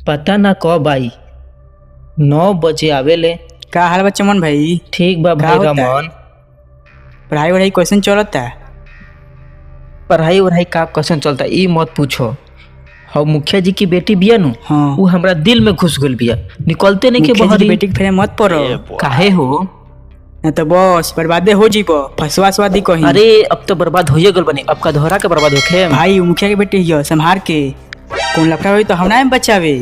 पता ना कब आई। 9 बजे आवेले। का हाल बा चमन भाई? ठीक बा भाई रमन। पढ़ाई वढ़ाई कैसन चलता? पढ़ाई वढ़ाई का कैसन चलता ई मत पूछो। हम मुखिया जी की बेटी बिया नु, हाँ। वो हमरा दिल में घुस गल बिया, निकलते नहीं के मुखिया जी बहरी। की बेटी के फेरे मत पड़ो। काहे हो? न तो बस बर्बादे हो जीबो, फसवा दी कहीं। अरे अब तो बर्बाद होइए गल बनी, अब का दोहरा के बर्बाद होखे। भाई मुखिया की बेटी हियो, संभार के। कौन लफड़ा होई तो हमरा में बचावे।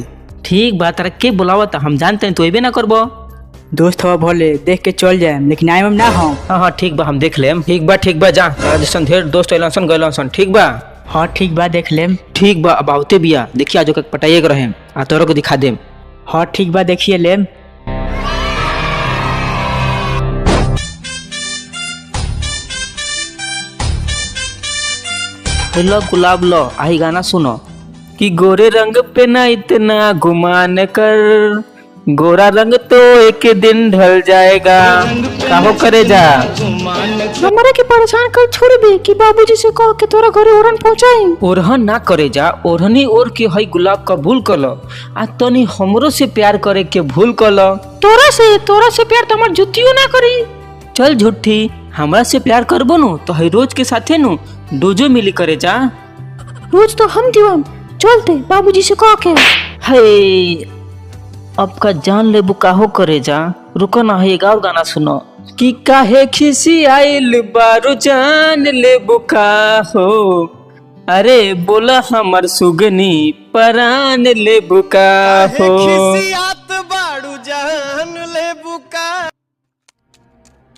ठीक बा, तारा के बुलावता हम जानते हैं, तू अबे ना करबो। दोस्त हवा भोले, देख के चल जाए, लेकिन आए ना हम। हाँ ठीक बा, हम देख लेम। ठीक बा जा, जैसन ढेर दोस्त अइलन गइलन ठीक बा। हाँ ठीक बा, देख लेम। ठीक बा, अब आवते बिया, देखिए आज ओके पटाइए के रहेम आ तोरो को दिखा देम। हाँ ठीक बा, देखिए लेम। लो गुलाब लो, आई गाना सुनो कि गोरे रंग पे ना इतना गुमान कर, गोरा रंग तो एक दिन ढल जाएगा। काहो करे जा हमारे के परेशान कर छोड़ दे कि बाबूजी से कह के तोरा घरे ओरन पहुंचाई। ओरहन ना करे जा, ओरहनी ओर के हई गुलाब का भूल कर लो आ तनी हमरो से प्यार करे के भूल कर लो। तोरा से प्यार तो हमार जुतियो ना करी। चल झूठी, हमरा से प्यार करबो नु तो हई रोज के साथे नु डोजो मिली करे जा। रोज तो हम दीवान चलते बाबूजी से कह के। हे अब का जान ले बुकाहो करे जा। रुको ना, एक और गाना सुनो कि काहे खिसी आइल बारू जान ले बुका हो, अरे बोला हमर सुगनी परान ले बुका हो।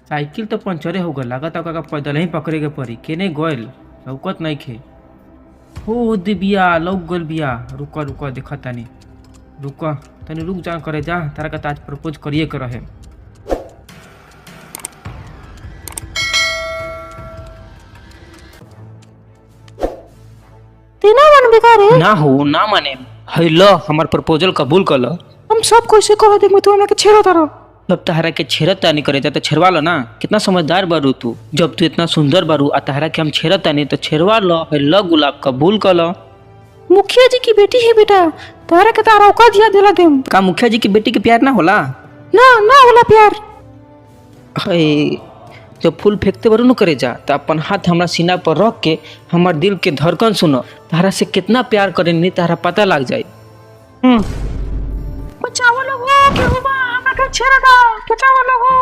साइकिल तो पंचरे हो गल, लागत का पैदल ही पकड़े के पड़ी। केने गइल लौकत नहीं खे। हो दिबिया लौक गल बिया। रुको देखा तनी, रुको तनी रुक जा करे जा, तारा का आज प्रपोज करिए के रहे। तेना मन बेकार है ना हो ना माने। है लो हमर प्रपोजल कबूल कर लो। हम सब कोई से कह दे, मैं तू हमरा के छेड़ा तारा। जब तहरा के छेड़ता नहीं करे तो छेड़वा लो ना। कितना समझदार बारू तू, जब तू इतना सुंदर बारू आ तहरा के हम छेड़ता नहीं तो छेड़वा लो। है लो गुलाब कबूल कर लो। मुखिया जी की बेटी है बेटा, तोरा के तारा औकात दिया दिला देम। का मुखिया जी की बेटी के प्यार ना होला? ना होला प्यार। है जब फूल फेंकते बारू न करे जा तो अपन हाथ हमरा सीना पर रख के हमार दिल के धड़कन सुनो। तहरा से कितना प्यार करे नहीं तहरा पता लग जाए। बचाओ लोगो, के हुआ हमरा के छेड़ा दा, बचाओ लोगो।